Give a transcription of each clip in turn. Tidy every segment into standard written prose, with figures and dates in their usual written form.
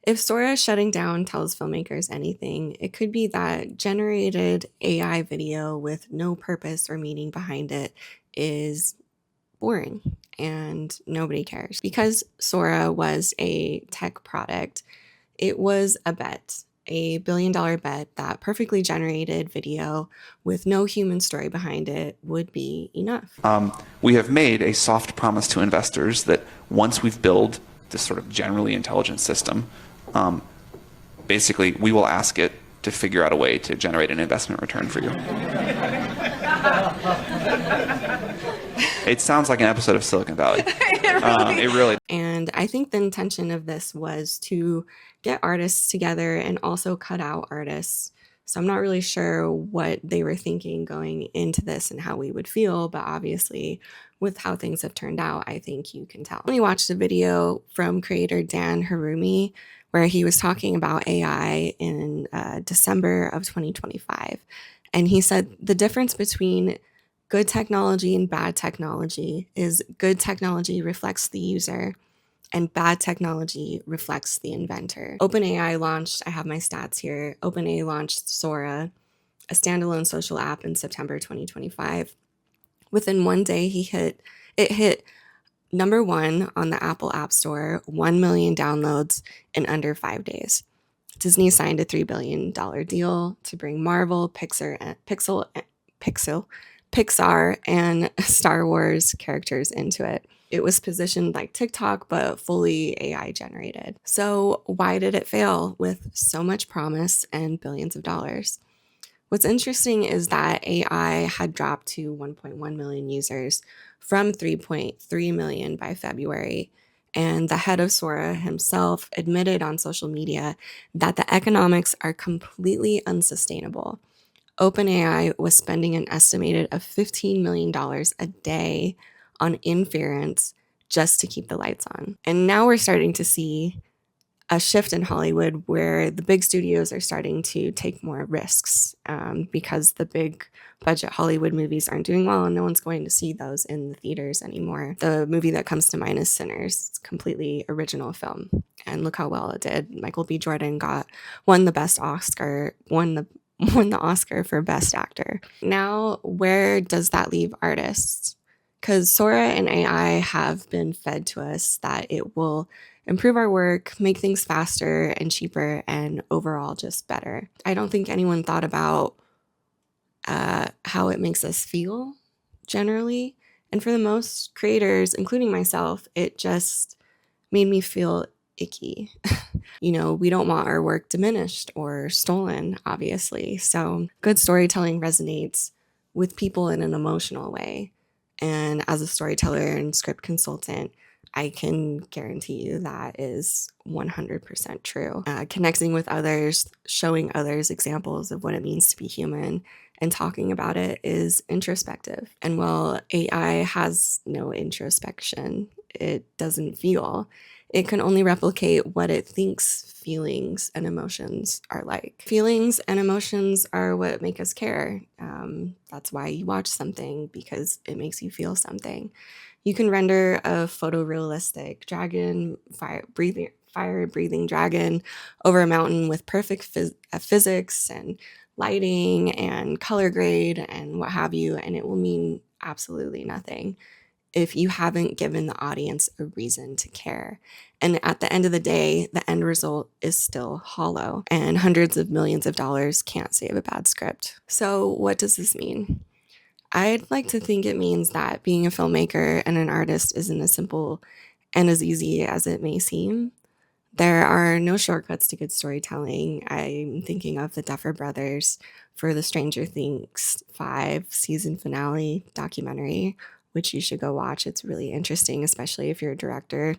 If Sora shutting down tells filmmakers anything, it could be that generated AI video with no purpose or meaning behind it is boring and nobody cares. Because Sora was a tech product, it was a bet, a $1 billion bet that perfectly generated video with no human story behind it would be enough. We have made a soft promise to investors that once we've built this sort of generally intelligent system, basically we will ask it to figure out a way to generate an investment return for you. It sounds like an episode of Silicon Valley. It really. And I think the intention of this was to get artists together and also cut out artists. So I'm not really sure what they were thinking going into this and how we would feel, but obviously with how things have turned out, I think you can tell. We watched a video from creator Dan Harumi where he was talking about AI in December of 2025. And he said the difference between good technology and bad technology is good technology reflects the user and bad technology reflects the inventor. OpenAI launched, I have my stats here, OpenAI launched Sora, a standalone social app in September 2025. Within one day, it hit number 1 on the Apple App Store, 1 million downloads in under 5 days. Disney signed a $3 billion deal to bring Marvel, Pixar, and Star Wars characters into it. It was positioned like TikTok, but fully AI generated. So why did it fail with so much promise and billions of dollars? What's interesting is that AI had dropped to 1.1 million users from 3.3 million by February. And the head of Sora himself admitted on social media that the economics are completely unsustainable. OpenAI was spending an estimated of $15 million a day on inference just to keep the lights on. And now we're starting to see a shift in Hollywood where the big studios are starting to take more risks because the big budget Hollywood movies aren't doing well and no one's going to see those in the theaters anymore. The movie that comes to mind is Sinners. It's a completely original film. And look how well it did. Michael B. Jordan won the Oscar for Best Actor. Now, where does that leave artists? Because Sora and AI have been fed to us that it will improve our work, make things faster and cheaper, and overall just better. I don't think anyone thought about how it makes us feel generally. And for the most creators, including myself, it just made me feel icky. We don't want our work diminished or stolen, obviously. So good storytelling resonates with people in an emotional way. And as a storyteller and script consultant, I can guarantee you that is 100% true. Connecting with others, showing others examples of what it means to be human, and talking about it is introspective. And while AI has no introspection, it doesn't feel. It can only replicate what it thinks feelings and emotions are like. Feelings and emotions are what make us care. That's why you watch something, because it makes you feel something. You can render a photorealistic dragon, fire-breathing dragon over a mountain with perfect physics and lighting and color grade and what have you, and it will mean absolutely nothing if you haven't given the audience a reason to care. And at the end of the day, the end result is still hollow, and hundreds of millions of dollars can't save a bad script. So what does this mean? I'd like to think it means that being a filmmaker and an artist isn't as simple and as easy as it may seem. There are no shortcuts to good storytelling. I'm thinking of the Duffer Brothers for the Stranger Things 5 season finale documentary, which you should go watch. It's really interesting, especially if you're a director.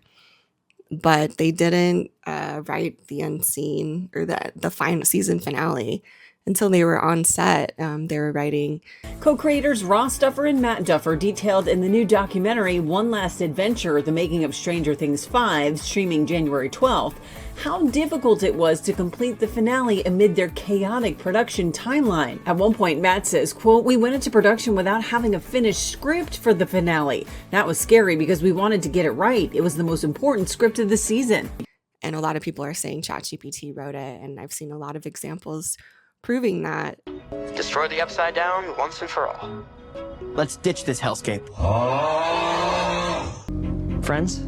But they didn't write the unseen or the final season finale until they were on set. They were writing. Co-creators Ross Duffer and Matt Duffer detailed in the new documentary One Last Adventure, The Making of Stranger Things 5, streaming January 12th, how difficult it was to complete the finale amid their chaotic production timeline. At one point, Matt says, quote, "We went into production without having a finished script for the finale. That was scary because we wanted to get it right. It was the most important script of the season." And a lot of people are saying ChatGPT wrote it, and I've seen a lot of examples proving that. Destroy the Upside Down once and for all. Let's ditch this hellscape. Friends?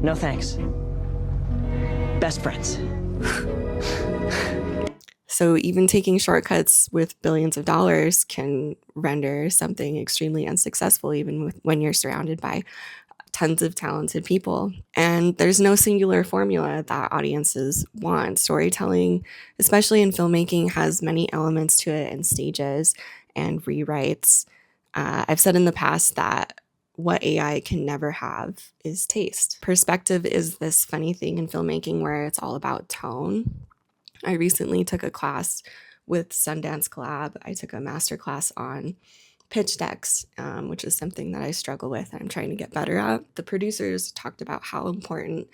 No thanks. Best friends. So even taking shortcuts with billions of dollars can render something extremely unsuccessful, even when you're surrounded by tons of talented people. And there's no singular formula that audiences want. Storytelling, especially in filmmaking, has many elements to it and stages and rewrites. I've said in the past that what AI can never have is taste. Perspective is this funny thing in filmmaking where it's all about tone. I recently took a class with Sundance Collab. I took a master class on pitch decks, which is something that I struggle with and I'm trying to get better at. The producers talked about how important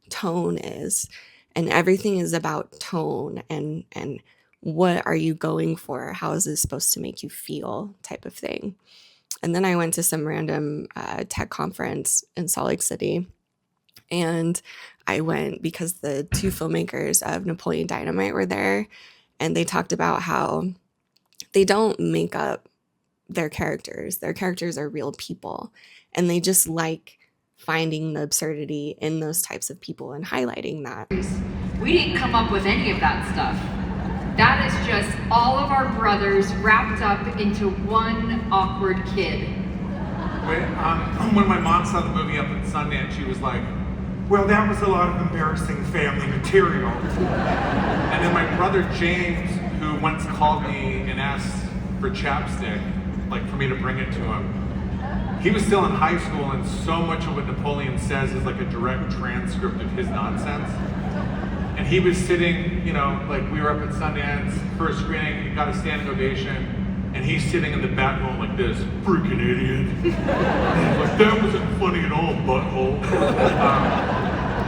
tone is, and everything is about tone and what are you going for? How is this supposed to make you feel type of thing. And then I went to some random tech conference in Salt Lake City, and I went because the two filmmakers of Napoleon Dynamite were there, and they talked about how they don't make up their characters. Their characters are real people, and they just like finding the absurdity in those types of people and highlighting that. We didn't come up with any of that stuff. That is just all of our brothers wrapped up into one awkward kid. When my mom saw the movie up at Sundance, she was like, well, that was a lot of embarrassing family material. And then my brother James, who once called me and asked for chapstick, like for me to bring it to him, he was still in high school, and so much of what Napoleon says is like a direct transcript of his nonsense. And he was sitting, you know, like we were up at Sundance, first screening, he got a standing ovation, and he's sitting in the back going like this, freaking idiot. Like, that wasn't funny at all, butthole.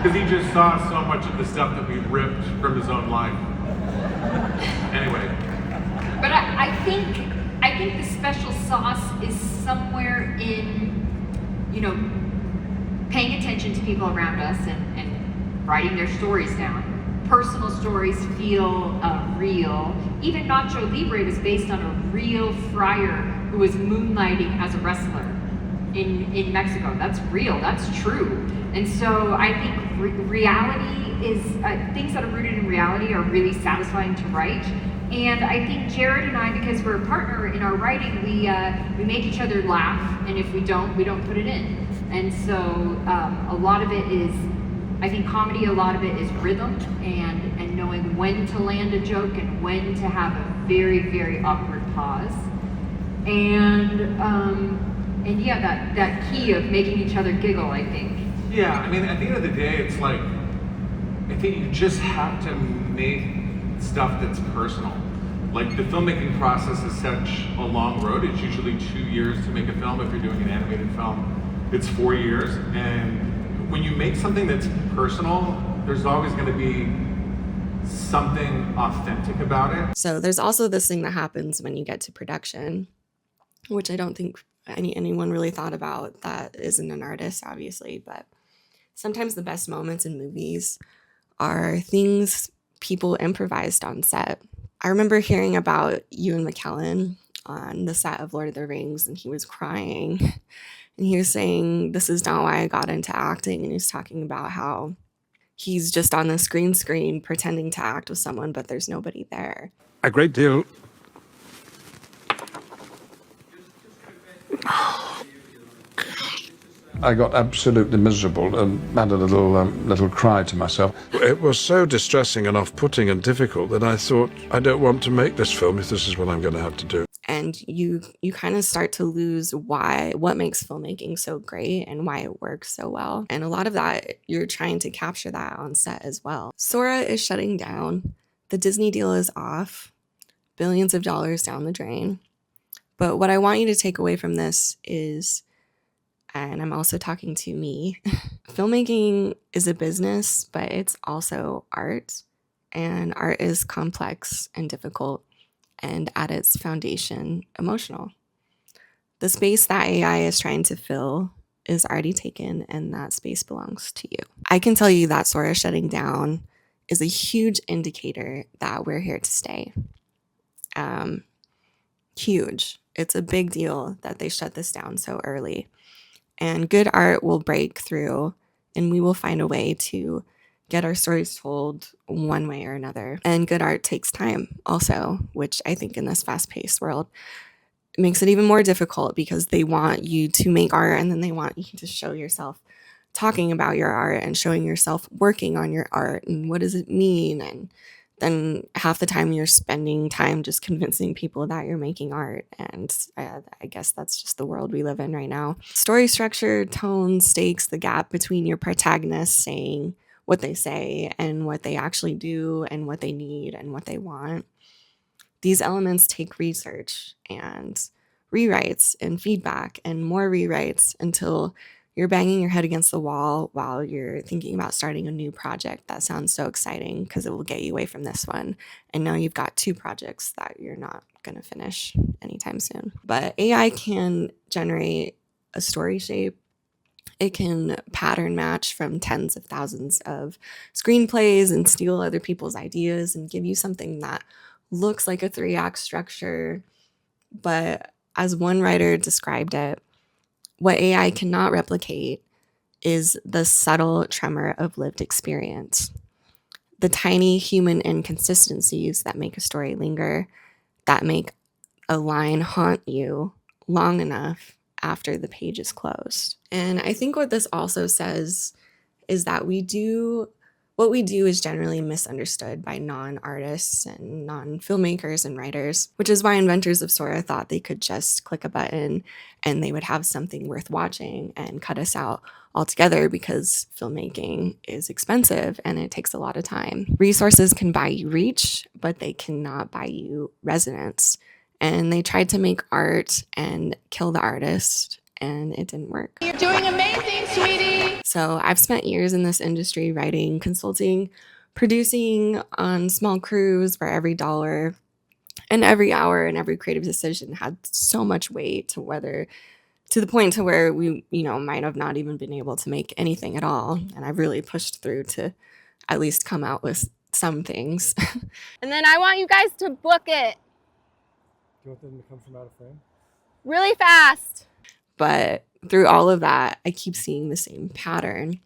Because he just saw so much of the stuff that we ripped from his own life. Anyway. But I think the special sauce is somewhere in, you know, paying attention to people around us and writing their stories down. Personal stories feel real. Even Nacho Libre was based on a real friar who was moonlighting as a wrestler in Mexico. That's real, that's true. And so I think reality is, things that are rooted in reality are really satisfying to write. And I think Jared and I, because we're a partner in our writing, we make each other laugh, and if we don't put it in. And so a lot of it is, I think comedy, a lot of it is rhythm and knowing when to land a joke and when to have a very, very awkward pause. And yeah, that key of making each other giggle, I think. Yeah, I mean, at the end of the day, it's like, I think you just have to make stuff that's personal. Like, the filmmaking process is such a long road. It's usually 2 years to make a film. If you're doing an animated film, it's 4 years. And when you make something that's personal, there's always going to be something authentic about it. So there's also this thing that happens when you get to production, which I don't think anyone really thought about that isn't an artist, obviously. But sometimes the best moments in movies are things people improvised on set. I remember hearing about Ewan McKellen on the set of Lord of the Rings, and he was crying. And he was saying, this is not why I got into acting. And he was talking about how he's just on the green screen pretending to act with someone, but there's nobody there. A great deal. I got absolutely miserable and had a little cry to myself. It was so distressing and off-putting and difficult that I thought, I don't want to make this film if this is what I'm going to have to do. And you kind of start to lose what makes filmmaking so great and why it works so well. And a lot of that, you're trying to capture that on set as well. Sora is shutting down. The Disney deal is off. Billions of dollars down the drain. But what I want you to take away from this is, and I'm also talking to me, filmmaking is a business, but it's also art. And art is complex and difficult, and at its foundation, emotional. The space that AI is trying to fill is already taken and that space belongs to you. I can tell you that Sora shutting down is a huge indicator that we're here to stay. Huge. It's a big deal that they shut this down so early. And good art will break through, and we will find a way to get our stories told one way or another. And good art takes time also, which I think in this fast-paced world makes it even more difficult because they want you to make art and then they want you to show yourself talking about your art and showing yourself working on your art and what does it mean. And then half the time you're spending time just convincing people that you're making art. And I guess that's just the world we live in right now. Story structure, tone, stakes, the gap between your protagonists saying what they say and what they actually do and what they need and what they want. These elements take research and rewrites and feedback and more rewrites until you're banging your head against the wall while you're thinking about starting a new project. That sounds so exciting because it will get you away from this one. And now you've got 2 projects that you're not going to finish anytime soon. But AI can generate a story shape. It can pattern match from tens of thousands of screenplays and steal other people's ideas and give you something that looks like a 3-act structure. But as one writer described it, what AI cannot replicate is the subtle tremor of lived experience, the tiny human inconsistencies that make a story linger, that make a line haunt you long enough after the page is closed. And I think what this also says is that what we do is generally misunderstood by non-artists and non-filmmakers and writers, which is why inventors of Sora thought they could just click a button and they would have something worth watching and cut us out altogether because filmmaking is expensive and it takes a lot of time. Resources can buy you reach, but they cannot buy you resonance. And they tried to make art and kill the artist, and it didn't work. You're doing amazing, sweetie. So I've spent years in this industry writing, consulting, producing on small crews where every dollar and every hour and every creative decision had so much weight to the point to where we, might have not even been able to make anything at all. And I've really pushed through to at least come out with some things. And then I want you guys to book it. Do you want them to come from out of frame? Really fast. But through all of that, I keep seeing the same pattern,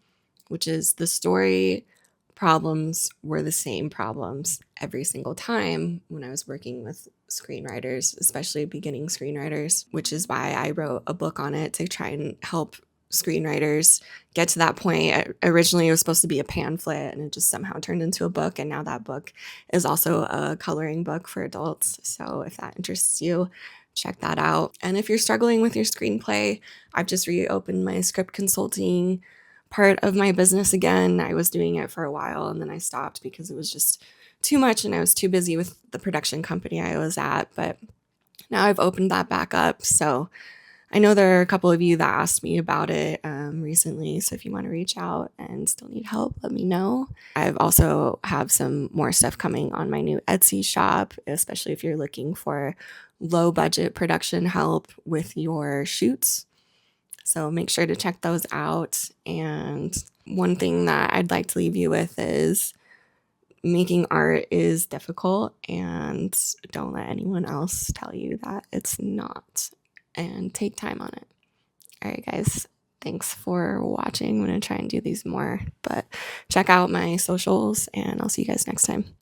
which is the story problems were the same problems every single time when I was working with screenwriters, especially beginning screenwriters, which is why I wrote a book on it to try and help screenwriters get to that point. Originally, it was supposed to be a pamphlet and it just somehow turned into a book. And now that book is also a coloring book for adults. So if that interests you, check that out. And if you're struggling with your screenplay, I've just reopened my script consulting part of my business again. I was doing it for a while and then I stopped because it was just too much and I was too busy with the production company I was at. But now I've opened that back up. So I know there are a couple of you that asked me about it recently. So if you want to reach out and still need help, let me know. I've also have some more stuff coming on my new Etsy shop, especially if you're looking for low budget production help with your shoots. So make sure to check those out. And one thing that I'd like to leave you with is making art is difficult and don't let anyone else tell you that it's not. And take time on it. All right, guys. Thanks for watching. I'm going to try and do these more, but check out my socials and I'll see you guys next time.